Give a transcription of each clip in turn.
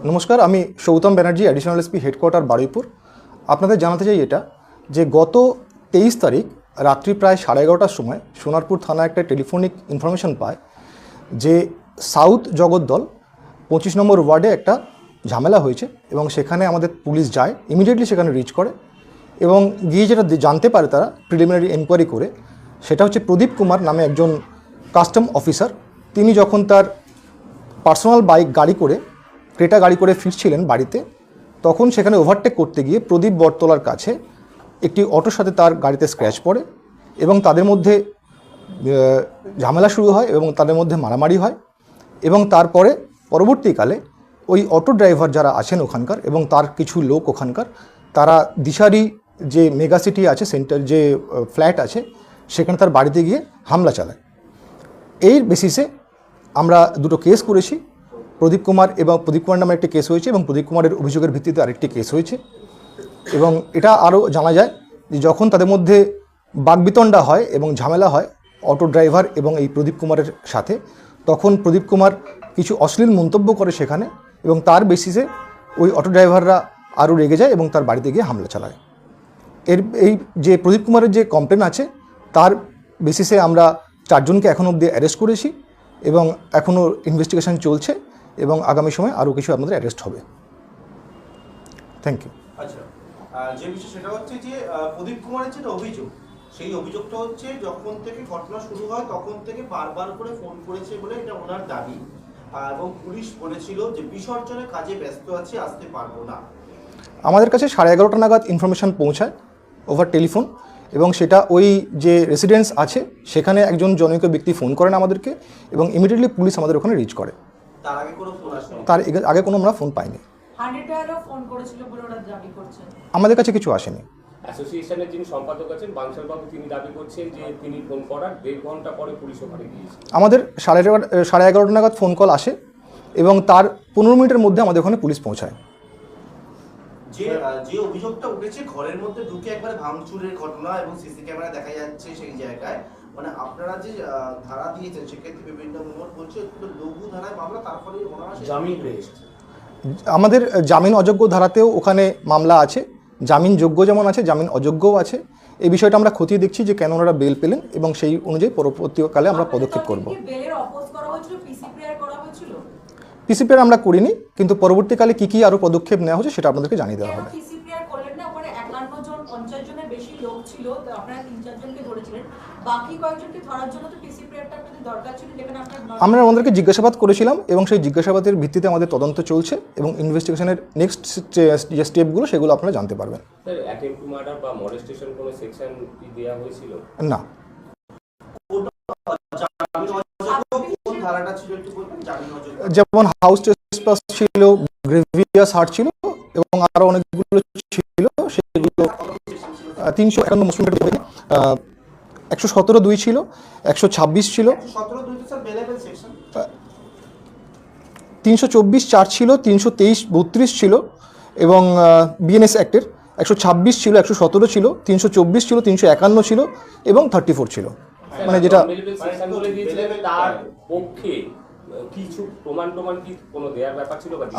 নমস্কার, আমি Soutam Banerjee, additional SP headquarter Baruipur. আপনাদের জানাতে চাই এটা যে গত 23 তারিখ রাত্রি প্রায় 11:30টার সময় সোনারপুর থানা একটা টেলিফোনিক ইনফরমেশন পায় যে সাউথ জগদ্দল 25 নম্বর ওয়ার্ডে একটা ঝামেলা হয়েছে এবং সেখানে আমাদের পুলিশ যায়, ইমিডিয়েটলি সেখানে রিচ করে এবং গিয়ে যেটা জানতে পারে তারা প্রিলিমিনারি এনকোয়ারি করে, সেটা হচ্ছে প্রদীপ কুমার নামে একজন কাস্টম অফিসার। তিনি যখন তার পার্সোনাল গাড়ি করে ক্রেটা গাড়ি করে ফিরছিলেন বাড়িতে, তখন সেখানে ওভারটেক করতে গিয়ে প্রদীপ বটতলার কাছে একটি অটোর সাথে তার গাড়িতে স্ক্র্যাচ পড়ে এবং তাদের মধ্যে ঝামেলা শুরু হয় এবং তাদের মধ্যে মারামারি হয় এবং তারপরে পরবর্তীকালে ওই অটো ড্রাইভার যারা আছেন ওখানকার এবং তার কিছু লোক ওখানকার, তারা দিশারি যে মেগা সিটি আছে সেন্টার যে ফ্ল্যাট আছে সেখানে তার বাড়িতে গিয়ে হামলা চালায়। এই বেসিসে আমরা দুটো কেস করেছি। প্রদীপ কুমার নামে একটি কেস হয়েছে এবং প্রদীপ কুমারের অভিযোগের ভিত্তিতে আরেকটি কেস হয়েছে। এবং এটা আরও জানা যায় যে যখন তাদের মধ্যে বাকবিতণ্ডা হয় এবং ঝামেলা হয় অটো ড্রাইভার এবং এই প্রদীপ কুমারের সাথে, তখন প্রদীপ কুমার কিছু অশ্লীল মন্তব্য করে সেখানে এবং তার বেসিসে ওই অটো ড্রাইভাররা আরও রেগে যায় এবং তার বাড়িতে গিয়ে হামলা চালায়। এই যে প্রদীপ কুমারের যে কমপ্লেন আছে তার বেসিসে আমরা 4 জনকে এখনও অবধি অ্যারেস্ট করেছি এবং এখনও ইনভেস্টিগেশন চলছে এবং আগামী সময় আরও কিছু আপনাদের অ্যারেস্ট হবে। Thank you. আচ্ছা, যে বিষয় সেটা হচ্ছে যে প্রদীপ কুমারের যেটা অভিযোগ, সেই অভিযোগটা হচ্ছে যখন থেকে ঘটনা শুরু হয় তখন থেকে বারবার করে ফোন করেছে বলে এটা ওনার দাবি, এবং পুলিশ বলেছিল যে বিসর্জনের কাজে ব্যস্ত আছে, আসতে পারবো না। আমাদের কাছে 11:30 নাগাদ ইনফরমেশান পৌঁছায় ওভার টেলিফোন এবং সেটা ওই যে রেসিডেন্স আছে সেখানে একজন জনৈক ব্যক্তি ফোন করেন আমাদেরকে এবং ইমিডিয়েটলি পুলিশ আমাদের ওখানে রিচ করে। তার আগে কোনো ফোন আসেনি? তার আগে কোনো আমরা ফোন পাইনি। আমাদের কাছে কিছু আসেনি। অ্যাসোসিয়েশনের যিনি সম্পাদক আছেন বাংশাল বাবু, তিনি দাবি করছেন যে তিনি ফোন করার 1.5 ঘন্টা পরে পুলিশ ওখানে গিয়েছে। আমাদের 11:30 নাগাদ ফোন কল আসে এবং তার 15 মিনিটের মধ্যে আমাদের ওখানে পুলিশ পৌঁছায়। যে অভিযোগটা উঠেছে ঘরের মধ্যে ঢুকে একবারে ভাঙচুরের ঘটনা এবং সিসি ক্যামেরা দেখা যাচ্ছে সেই জায়গায়, মানে আপনারা যে ধারা দিয়েছেন সেক্ষেত্রে বিভিন্ন মোড় বলছে লঘু ধারায় মামলা, তারপরে জামিন পেয়েছে। আমাদের জামিন অযোগ্য ধারাতেও ওখানে মামলা আছে, জামিন যোগ্য যেমন আছে জামিন অযোগ্যও আছে। এই বিষয়টা আমরা খতিয়ে দেখছি যে কেন ওনারা বেল পেলেন এবং সেই অনুযায়ী পরবর্তীকালে আমরা পদক্ষেপ করব। পিসিপিআর আমরা করিনি, কিন্তু পরবর্তীকালে কী কী আরও পদক্ষেপ নেওয়া হচ্ছে সেটা আপনাদেরকে জানিয়ে দেওয়া হবে। আমরা ওনাদেরকে জিজ্ঞাসাবাদ করেছিলাম এবং সেই জিজ্ঞাসাবাদের ভিত্তিতে আমাদের তদন্ত চলছে এবং ইনভেস্টিগেশনের নেক্সট যে স্টেপগুলো সেগুলো আপনারা জানতে পারবেন। না, যেমন হাউস ট্রেসপাস ছিল, গ্রেভিয়াস হার্ট ছিল এবং আরও অনেকগুলো ছিল, সেগুলো 351 মুসলিম 117(2) ছিল, 126 ছিল, 324(4) ছিল, 323(32) ছিল এবং বিএনএস অ্যাক্টের 126 ছিল, 117 ছিল, 324 ছিল, 351 ছিল এবং 34 ছিল। মানে যেটা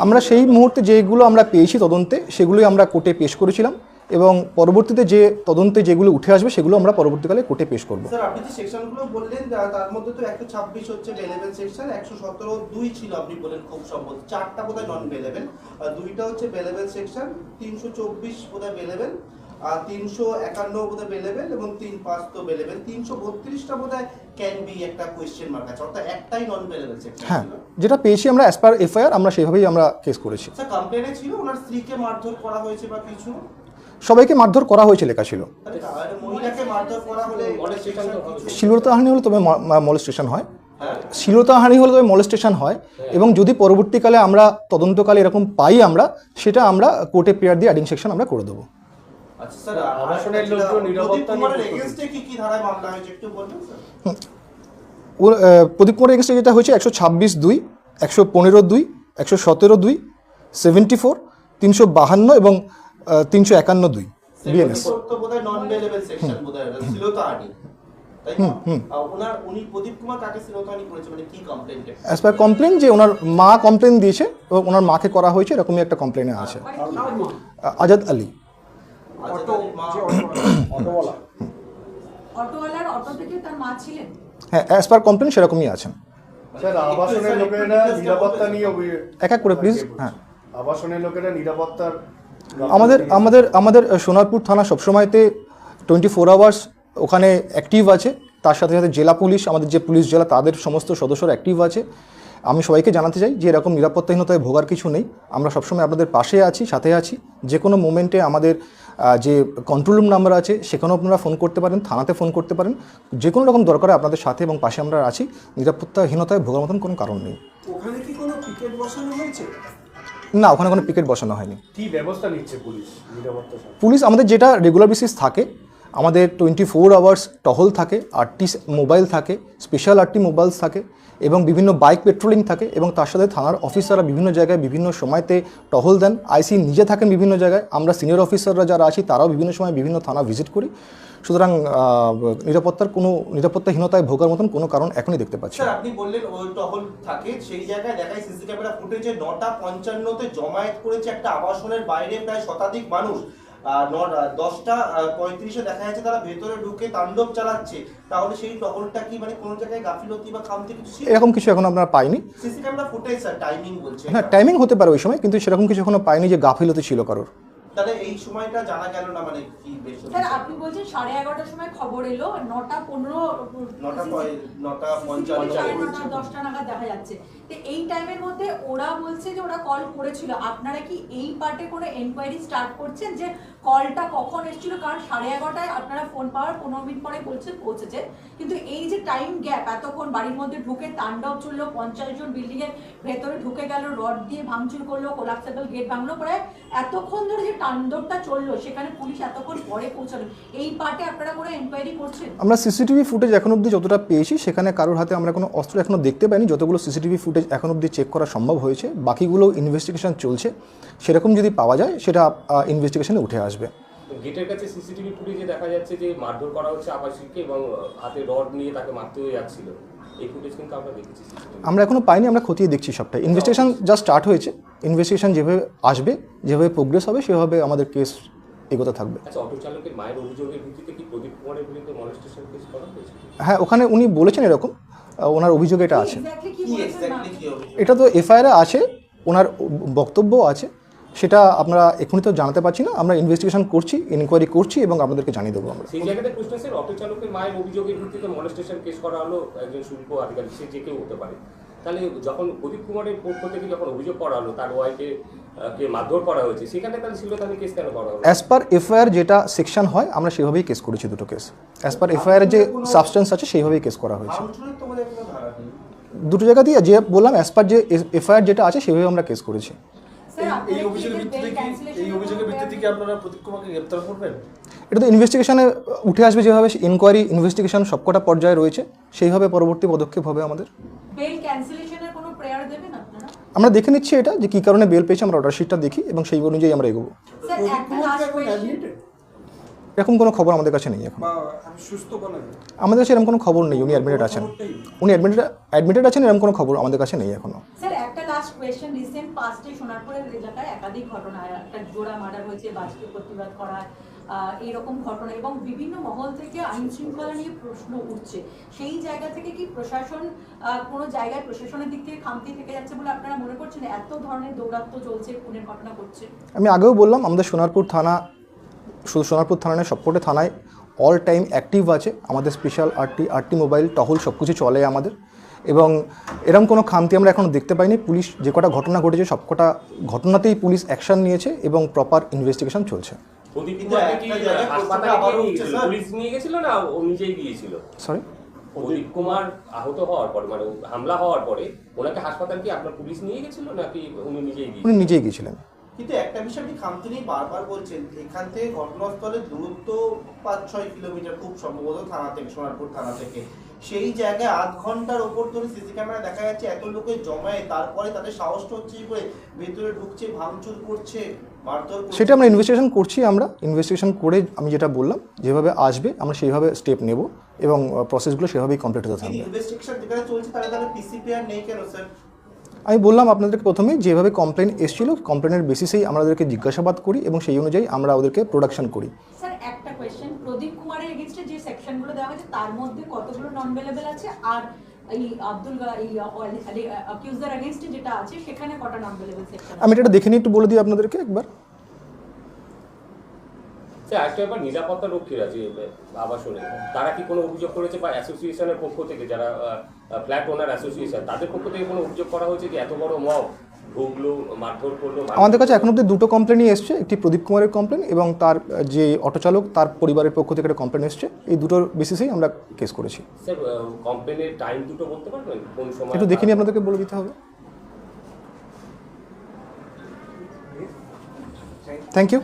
আমরা সেই মুহূর্তে যেগুলো আমরা পেয়েছি তদন্তে সেগুলোই আমরা কোর্টে পেশ করেছিলাম এবং পরবর্তীতে যে তদন্তে যেগুলো উঠে আসবে সেগুলো আমরা পরবর্তীকালে কোর্টে পেশ করব। স্যার, আপনি যে সেকশনগুলো বললেন তার মধ্যে তো 126 হচ্ছে বেলেবেল সেকশন, 117(2) ছিল আপনি বলেন খুব সম্ভবত, 4টা বোধহয় নন বেলেবেল, 2টা হচ্ছে বেলেবেল সেকশন, 324 বোধহয় বেলেবেল, 351 বোধহয় বেলেবেল এবং 35 তো বেলেবেল, 332টা বোধহয় ক্যান বি একটা কোয়েশ্চেন মার্ক আছে, অর্থাৎ একটাই নন বেলেবেল সেকশন ছিল। হ্যাঁ, যেটা পেয়েছি আমরা অ্যাজ পার এফআইআর আমরা সেভাবেই আমরা কেস করেছি। স্যার, কমপ্লেনে ছিল ওনার স্ত্রীকে মারধর করা হয়েছে বা কিছু? সবাইকে মারধর করা হয়েছে লেখা ছিল। মহিলাকে মারধর করা হলে শ্লীলতাহানি হলে তবে মলেস্টেশন হয়, শ্লীলতাহানি হলে তবে মলেস্টেশন হয় এবং যদি পরবর্তীকালে আমরা তদন্তকালে এরকম পাই আমরা সেটা আমরা কোর্টে প্রেয়ার দিয়ে অ্যাডিং সেকশন আমরা করে দেবো। আচ্ছা স্যার, আবাসনের লোকজন নিরাপত্তা নিয়ে এগেইনস্টে কি ধারায় মামলা হয়েছে একটু বলবেন স্যার? প্রদীপ কুমারের এগেইনস্টে যেটা হয়েছে 126(2), 115(2), 117(2), 74, 352 এবং 351(2) বিএনএস। তাই উনি প্রদীপ কুমার কাকে শ্লীলতাহানি করেছে, মানে কি কমপ্লেন্টে? অ্যাজ পার কমপ্লেন যে ওনার মা কমপ্লেন দিয়েছে এবং ওনার মাকে করা হয়েছে, এরকমই একটা কমপ্লেনে আছে। আজাদ আলী। অটোওয়ালার অটো থেকে তার মা ছিলেন? হ্যাঁ, অ্যাজ পার কমপ্লেন সেরকমই আছেন। স্যার, আবাসনের লোকেরা নিরাপত্তা নিয়ে এক এক করে প্লিজ। হ্যাঁ, আবাসনের লোকেরা নিরাপত্তার আমাদের সোনারপুর থানা সবসময়তে 24 আওয়ার্স ওখানে অ্যাক্টিভ আছে। তার সাথে সাথে জেলা পুলিশ, আমাদের যে পুলিশ জেলা, তাদের সমস্ত সদস্যরা অ্যাক্টিভ আছে। আমি সবাইকে জানাতে চাই যে এরকম নিরাপত্তাহীনতায় ভোগার কিছু নেই। আমরা সবসময় আপনাদের পাশে আছি, সাথে আছি। যে কোনো মোমেন্টে আমাদের যে কন্ট্রোল রুম নাম্বার আছে সেখানেও আপনারা ফোন করতে পারেন, থানাতে ফোন করতে পারেন। যে কোনো রকম দরকারে আপনাদের সাথে এবং পাশে আমরা আছি। নিরাপত্তাহীনতায় ভোগার মতন কোনো কারণ নেই। ওখানে কি কোনো পিকেট বসানো হয়েছে? না, ওখানে কোনো পিকেট বসানো হয়নি। কি ব্যবস্থা নিচ্ছে পুলিশ নিরাপত্তা? পুলিশ আমাদের যেটা রেগুলার বেসিস থাকে, আমাদের 24 আওয়ার্স টহল থাকে, 8টি মোবাইল থাকে, স্পেশাল 8টি মোবাইলস থাকে এবং বিভিন্ন বাইক পেট্রোলিং থাকে এবং তার সাথে থানার অফিসাররা বিভিন্ন জায়গায় বিভিন্ন সময়তে টহল দেন। আইসি নিজে থাকেন বিভিন্ন জায়গায়, আমরা সিনিয়র অফিসাররা যারা আছি তারাও বিভিন্ন সময় বিভিন্ন থানা ভিজিট করি। সুতরাং নিরাপত্তাহীনতায় ভোগার মতন কোনো কারণ এখনই দেখতে পাচ্ছি। স্যার, আপনি বললেন ওই টহল থাকে, সেই জায়গায় দেখায় সিসি ক্যামেরা ফুটেজে 9:55-তে জমায়েত করেছে একটা আবাসনের বাইরে প্রায় শতাধিক মানুষ। 10:35-এ দেখা যাচ্ছে তারা ভেতরে ঢুকে তাণ্ডব চালাচ্ছে। তাহলে সেই টহলটা কি মানে কোনো জায়গায় গাফিলতি বা খামতি কিছু ছিল? এরকম কিছু এখন আমরা পাইনি। CC camera footage sir timing বলছে। হ্যাঁ, টাইমিং হতে পারে ওই সময়, কিন্তু সেরকম কিছু এখনো পাইনি যে গাফিলতি ছিল কারোর। তাহলে এই সময়টা জানা গেল না, মানে কি বেশ? স্যার, আপনি বলছেন 11:30টার সময় খবর এলো, 9:15 10টা নাগাদ দেখা যাচ্ছে। তো এই টাইমের মধ্যে ওরা বলছে যে ওরা কল করেছিল। আপনারা কি এই পার্টে কোনো এনকোয়ারি স্টার্ট করছেন যে কলটা কখন এসেছিল? কারণ 11:30টায় আপনারা ফোন পাওয়ার 15 মিনিট পরে বলছে পৌঁছেছে, কিন্তু এই যে টাইম গ্যাপ, এতক্ষণ বাড়ির মধ্যে ঢুকে তাণ্ডব চললো, 50 জন বিল্ডিং এর ভেতরে ঢুকে গেল, রড দিয়ে ভাঙচুর করলো, কোলাপসেবল গেট ভাঙলো, প্রায় এতক্ষণ ধরে যে তাণ্ডবটা চললো সেখানে পুলিশ এতক্ষণ পরে পৌঁছালো, এই পার্টে আপনারা কোনো এনকোয়ারি করছেন? আমরা সিসিটিভি ফুটেজ এখন অবধি যতটা পেয়েছি সেখানে কারোর হাতে আমরা কোনো অস্ত্র এখনও দেখতে পাইনি। যতগুলো সিসিটিভি ফুটেজ এখন অবধি চেক করা সম্ভব হয়েছে, বাকিগুলো ইনভেস্টিগেশন চলছে। সেরকম যদি পাওয়া যায় সেটা ইনভেস্টিগেশনে উঠে আসবে। গেটের কাছে সিসিটিভি ফুটেজে দেখা যাচ্ছে যে মারধর করা হচ্ছে আবাসিককে এবং হাতে রড নিয়ে তাকে মারতে হয়ে যাচ্ছিল। এই ফুটেজ কিন্তু আমরা দেখেছি। আমরা এখনো পাইনি, আমরা খতিয়ে দেখছি সবটাই। ইনভেস্টিগেশন জাস্ট স্টার্ট হয়েছে। ইনভেস্টিগেশন যেভাবে আসবে, যেভাবে প্রোগ্রেস হবে, সেভাবে আমাদের কেস এগোতে থাকবে। আচ্ছা, অটো চালকের মায়ের অভিযোগের ভিত্তিতে কি প্রদীপ কুমারের বিরুদ্ধে মলেস্টেশন কেস করা হয়েছে? হ্যাঁ, ওখানে উনি বলেছেন এরকম, ওনার অভিযোগ এটা আছে। এক্স্যাক্টলি কি হবে? এটা তো এফআইআর আছে, ওনার বক্তব্য আছে, সেটা আপনারা এখনই তো জানাতে পারছি না। আমরা ইনভেস্টিগেশন করছি, ইনকোয়ারি করছি এবং আপনাদেরকে জানিয়ে দেবো আমরা। সেই জায়গাতে প্রশ্ন স্যার, অটো চালকের মায়ের অভিযোগের ভিত্তিতে মলেস্টেশন কেস করা হলো, একজন শুল্ক আধিকারিক, সে যে কেউ হতে পারে। তাহলে যখন প্রদীপ কুমারের পক্ষ থেকে যখন অভিযোগ করা হলো তার ওয়াইফে কে মারধর করা হয়েছে, সেখানে তাহলে শ্লীলতাহানি কেস কেন করা হলো? অ্যাজ পার এফআইআর যেটা সেকশন হয়, আমরা সেভাবেই কেস করেছি দুটো কেস। অ্যাজ পার এফআইআর যে সাবস্টেন্স আছে সেইভাবেই কেস করা হয়েছে ভাঙচুরের তো মানে কোনো ধারা নেই। দুটো জায়গা দিয়ে। যে বললাম, অ্যাজ পার যে এফআইআর যেটা আছে সেভাবে আমরা কেস করেছি। এই অভিযোগের ভিত্তিতে কি আপনারা প্রদীপ কুমারকে গ্রেফতার করবেন? এটা তো ইনভেস্টিগেশনে উঠে আসবে, যেভাবে ইনকোয়ারি ইনভেস্টিগেশন সবকটা পর্যায়ে রয়েছে সেইভাবে পরবর্তী পদক্ষেপ হবে আমাদের। বেল ক্যান্সেলেশনের কোনো প্রেয়ার দেবেন আপনারা? আমরা দেখে নিচ্ছি এটা যে কী কারণে বেল পেয়েছে, আমরা অর্ডার শিটটা দেখি এবং সেই অনুযায়ী আমরা এগোবো। স্যার, একটা লাস্ট কোয়েশ্চেন, এরকম কোনো খবর আমাদের কাছে নেই এখন। সুস্থ বলেন? আমাদের কাছে এরকম কোনো খবর নেই উনি অ্যাডমিটেড আছেন। উনি অ্যাডমিটেড আছেন, এরকম কোনো খবর আমাদের কাছে নেই এখনো। স্যার একটা লাস্ট কোয়েশ্চেন, রিসেন্ট পাস্টে সোনারপুরের এলাকায় একাধিক ঘটনা, একটা জোড়া মার্ডার হয়েছে, বাজকে প্রতিবাদ করা, এইরকম ঘটনা এবং বিভিন্ন মহল থেকে আইন শৃঙ্খলা নিয়ে প্রশ্ন উঠছে। সেই জায়গা থেকে কি প্রশাসন কোনো জায়গায় প্রশাসনের দিক থেকে খামতি থেকে যাচ্ছে বলে আপনারা মনে করছেন? এত ধরনের দৌরাত্ম্য চলছে, খুনের ঘটনা ঘটছে। আমি আগেও বললাম, আমাদের সোনারপুর থানা, শুধু সোনারপুর থানা নয়, সবকটা থানায় অল টাইম অ্যাক্টিভ আছে। আমাদের স্পেশাল 8টি মোবাইল টহল সব কিছু চলে আমাদের, এবং এরকম কোনো খামতি আমরা এখনও দেখতে পাইনি। পুলিশ যে কটা ঘটনা ঘটেছে সবকটা ঘটনাতেই পুলিশ অ্যাকশন নিয়েছে এবং প্রপার ইনভেস্টিগেশন চলছে। প্রদীপ কুমারকে কি হাসপাতালে পুলিশ নিয়ে গেছিল না ও নিজেই গিয়েছিল? সরি, প্রদীপ কুমার আহত হওয়ার পরে, মানে হামলা হওয়ার পরে ওনাকে হাসপাতাল কি আপনার পুলিশ নিয়ে গেছিল নাকি উনি নিজেই গিয়েছিলেন? উনি নিজেই গিয়েছিলেন। কিন্তু একটা বিষয় আপনি খামতি নিয়ে বারবার বলছেন, এখান থেকে ঘটনাস্থলের দূরত্ব 5-6 কিলোমিটার খুব সম্ভবত থানা থেকে, সোনারপুর থানা থেকে। সেই জায়গায় আধ ঘন্টার ওপর ধরে সিসি ক্যামেরা দেখা যাচ্ছে এত লোকের জমায়ে, তারপরে তাদের সাহসটা হচ্ছে কি করে ভেতরে ঢুকছে, ভাঙচুর করছে, মারধর করছে। সেটা আমরা ইনভেস্টিগেশন করছি, আমরা ইনভেস্টিগেশন করে আমি যেটা বললাম যেভাবে আসবে আমরা সেইভাবে স্টেপ নেব এবং প্রসেসগুলো সেভাবেই কমপ্লিট হতে থাকবে। ইনভেস্টিগেশন যেখানে চলছে তাহলে পিসিপিআর নেই কেন স্যার? আমি বললাম আপনাদেরকে প্রথমে যেভাবে কমপ্লেন এসেছিল কমপ্লেনের বেসিসেই আমরা ওদেরকে জিজ্ঞাসাবাদ করি এবং সেই অনুযায়ী আমরা ওদেরকে প্রোডাকশন করি। স্যার একটা কোয়েশ্চেন, প্রদীপ কুমারের এগেইনস্টে যে সেকশনগুলো দেওয়া হয়েছে তার মধ্যে কতগুলো নন অ্যাভেলেবল আছে, আর এই আব্দুল অ্যাকিউজার এগেইনস্টে যেটা আছে সেখানে কটা নন অ্যাভেলেবল সেকশন? আমি এটা দেখে নিয়ে একটু বলে দিই আপনাদেরকে একবার। স্যার একটা ব্যাপার, নিরাপত্তা রক্ষীরা যে আবাসনে তারা কি কোনো অভিযোগ করেছে বা অ্যাসোসিয়েশনের পক্ষ থেকে যারা ফ্ল্যাট ওনার অ্যাসোসিয়েশন তাদের পক্ষ থেকে কোনো অভিযোগ করা হয়েছে যে এত বড় মব ঢুকলো, মারধর করলো? আমাদের কাছে এখন অব্দি দুটো কমপ্লেনই এসছে, একটি প্রদীপ কুমারের কমপ্লেন এবং তার যে অটো চালক তার পরিবারের পক্ষ থেকে একটা কমপ্লেন এসছে। এই দুটোর বেসিসেই আমরা কেস করেছি। স্যার কমপ্লেনের টাইম দুটো বলতে পারবেন কোন সময়? একটু দেখে নিয়ে আপনাদেরকে বলে দিতে হবে। Thank you.